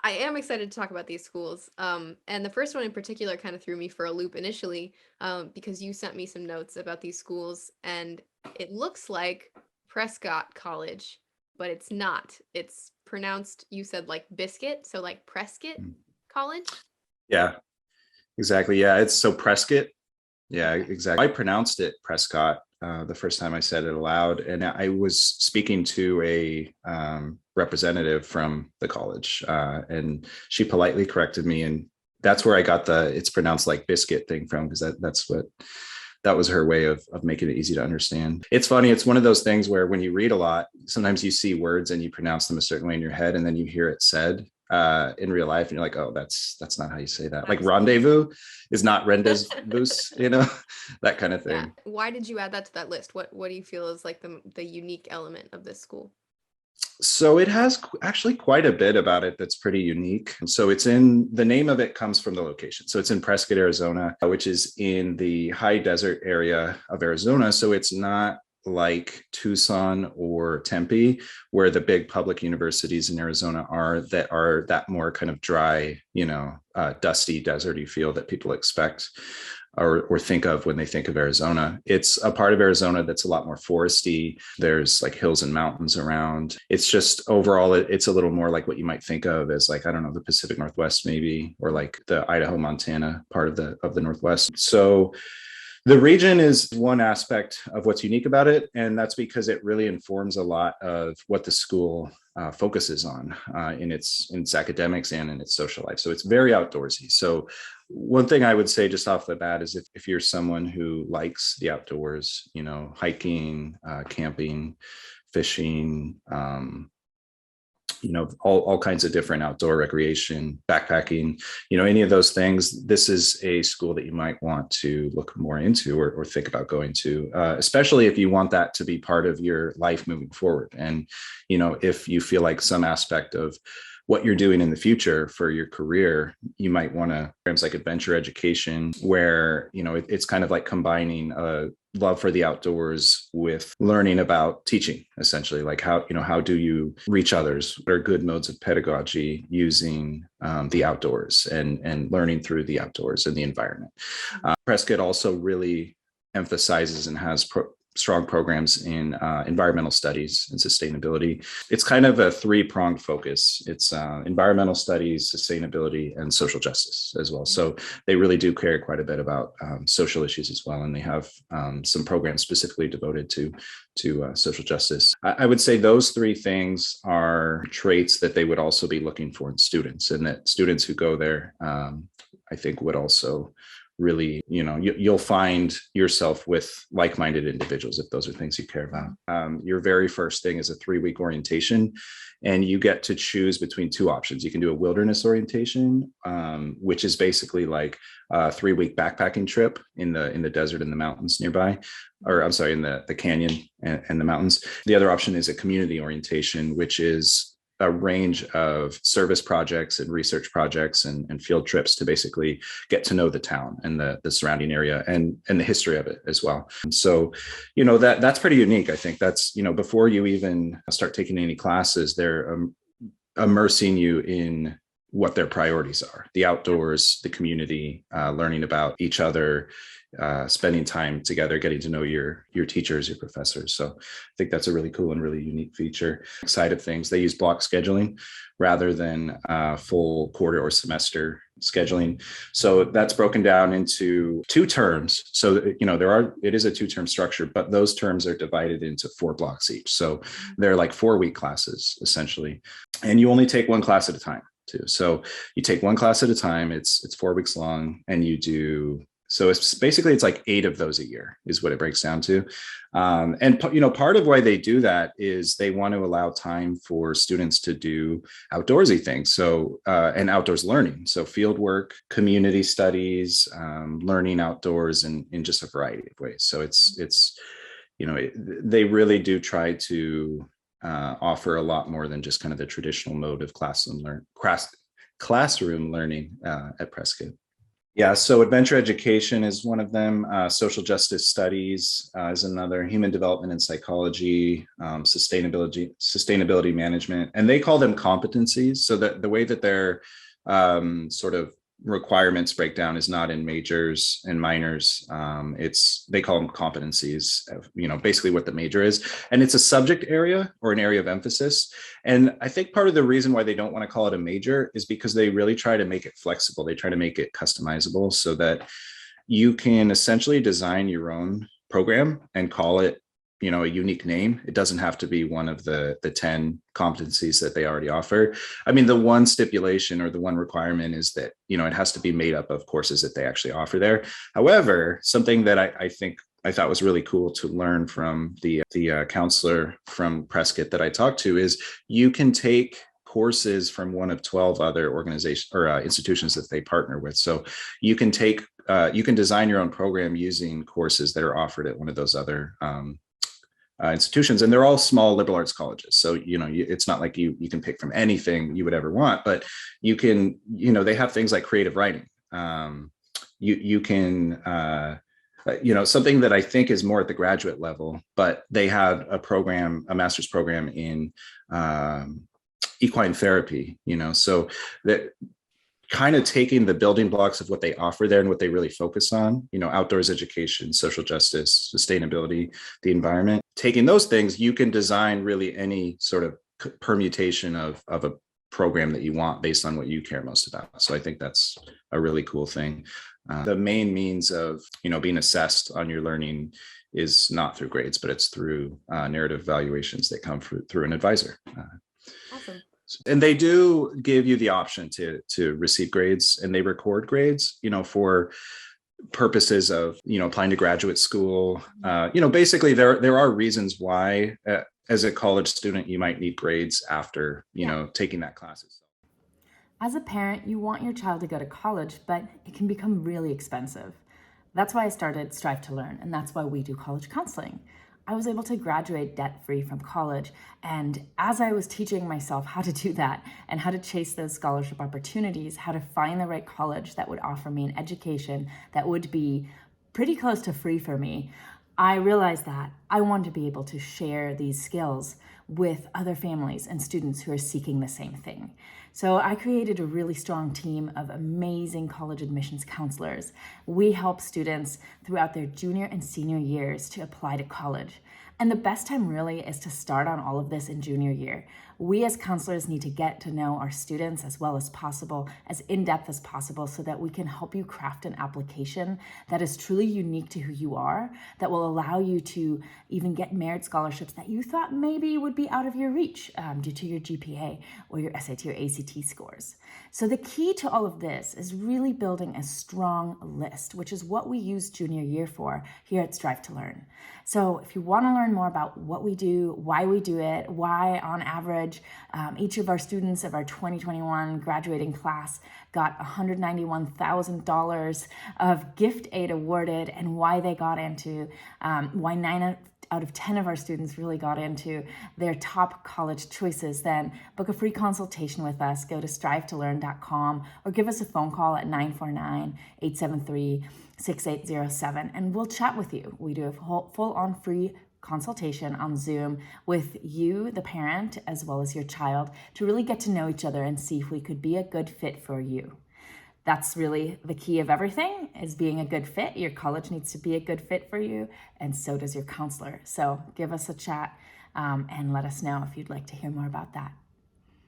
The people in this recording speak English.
I am excited to talk about these schools. And the first one in particular kind of threw me for a loop initially, because you sent me some notes about these schools, and it looks like Prescott College, but it's not. It's pronounced, you said like biscuit, so like Prescott Mm. College. Yeah, exactly. Yeah, it's so Prescott. Yeah, Okay. exactly. I pronounced it Prescott the first time I said it aloud, and I was speaking to a representative from the college, and she politely corrected me, and that's where I got the "it's pronounced like biscuit" thing from, because that was her way of making it easy to understand. It's funny. It's one of those things where when you read a lot, sometimes you see words and you pronounce them a certain way in your head, and then you hear it said in real life, and you're like, oh, that's not how you say that. Like rendezvous is not rendezvous, that kind of Yeah. thing. Why did you add that to that list? What do you feel is like the unique element of this school? So it has actually quite a bit about it that's pretty unique. So it's in the name of it comes from the location. So it's in Prescott, Arizona, which is in the high desert area of Arizona. So it's not like Tucson or Tempe, where the big public universities in Arizona are that more kind of dry, dusty, deserty feel that people expect or think of when they think of Arizona. It's a part of Arizona that's a lot more foresty. There's like hills and mountains around. It's just overall, it's a little more like what you might think of as like, I don't know, the Pacific Northwest maybe, or like the Idaho, Montana part of the Northwest. So the region is one aspect of what's unique about it, and that's because it really informs a lot of what the school focuses on in its academics and in its social life. So it's very outdoorsy. So one thing I would say just off the bat is if you're someone who likes the outdoors, hiking, camping, fishing, all kinds of different outdoor recreation, backpacking, any of those things, this is a school that you might want to look more into or think about going to, especially if you want that to be part of your life moving forward. And, if you feel like some aspect of what you're doing in the future for your career, you might want to programs like adventure education, where, it's kind of like combining a love for the outdoors with learning about teaching, essentially, like how do you reach others? What are good modes of pedagogy using the outdoors and learning through the outdoors and the environment. Prescott also really emphasizes and has strong programs in environmental studies and sustainability. It's kind of a three-pronged focus. It's environmental studies, sustainability, and social justice as well. So they really do care quite a bit about social issues as well, and they have some programs specifically devoted to social justice. I would say those three things are traits that they would also be looking for in students, and that students who go there, I think, would also really, you'll find yourself with like-minded individuals if those are things you care about. Your very first thing is a 3-week orientation, and you get to choose between two options. You can do a wilderness orientation, which is basically like a 3-week backpacking trip in the desert and the mountains nearby, or I'm sorry, in the canyon and the mountains. The other option is a community orientation, which is a range of service projects and research projects and field trips to basically get to know the town and the surrounding area and the history of it as well. And so, that's pretty unique. I think that's, before you even start taking any classes, they're immersing you in what their priorities are: the outdoors, the community, learning about each other, spending time together, getting to know your teachers, your professors. So I think that's a really cool and really unique feature. Side of things, they use block scheduling rather than full quarter or semester scheduling. So that's broken down into 2 terms. So, it is a 2-term structure, but those terms are divided into 4 blocks each. So they're like 4-week classes essentially. And you only take 1 class at a time too. So you take 1 class at a time. It's 4 weeks long, and you do. So it's like 8 of those a year is what it breaks down to. And part of why they do that is they want to allow time for students to do outdoorsy things. So and outdoors learning. So field work, community studies, learning outdoors in just a variety of ways. So they really do try to offer a lot more than just kind of the traditional mode of classroom learning at Prescott. Yeah, so adventure education is one of them. Social justice studies is another. Human development and psychology, sustainability management, and they call them competencies. So that the way that their sort of requirements break down is not in majors and minors. It's they call them competencies. Basically what the major is, and it's a subject area or an area of emphasis. And I think part of the reason why they don't want to call it a major is because they really try to make it flexible. They try to make it customizable so that you can essentially design your own program and call it, a unique name. It doesn't have to be one of the 10 competencies that they already offer. I mean, the one stipulation or the one requirement is that, it has to be made up of courses that they actually offer there. However, something that I thought was really cool to learn from the counselor from Prescott that I talked to is you can take courses from one of 12 other organizations or institutions that they partner with. So you can design your own program using courses that are offered at one of those other institutions, and they're all small liberal arts colleges. So it's not like you can pick from anything you would ever want, but you can. They have things like creative writing. You can. Something that I think is more at the graduate level, but they have a master's program in equine therapy. So that kind of taking the building blocks of what they offer there and what they really focus on, outdoors education, social justice, sustainability, the environment, taking those things, you can design really any sort of permutation of a program that you want based on what you care most about. So I think that's a really cool thing. The main means of, being assessed on your learning is not through grades, but it's through narrative evaluations that come through an advisor. Awesome. And they do give you the option to receive grades, and they record grades, for purposes of, applying to graduate school. Basically there are reasons why as a college student, you might need grades after, taking that classes. As a parent, you want your child to go to college, but it can become really expensive. That's why I started Strive to Learn, and that's why we do college counseling. I was able to graduate debt-free from college, and as I was teaching myself how to do that and how to chase those scholarship opportunities, how to find the right college that would offer me an education that would be pretty close to free for me, I realized that I wanted to be able to share these skills with other families and students who are seeking the same thing. So I created a really strong team of amazing college admissions counselors. We help students throughout their junior and senior years to apply to college. And the best time really is to start on all of this in junior year. We as counselors need to get to know our students as well as possible, as in-depth as possible, so that we can help you craft an application that is truly unique to who you are, that will allow you to even get merit scholarships that you thought maybe would be out of your reach due to your GPA or your SAT or ACT scores. So the key to all of this is really building a strong list, which is what we use junior year for here at Strive to Learn. So if you want to learn more about what we do, why we do it, why on average each of our students of our 2021 graduating class got $191,000 of gift aid awarded, and why they got into, why 9 out of 10 of our students really got into their top college choices, then book a free consultation with us. Go to strive2learn.com or give us a phone call at 949-873-6807 and we'll chat with you. We do a full-on free consultation on Zoom with you, the parent, as well as your child, to really get to know each other and see if we could be a good fit for you. That's really the key of everything, is being a good fit. Your college needs to be a good fit for you, and so does your counselor. So give us a chat and let us know if you'd like to hear more about that.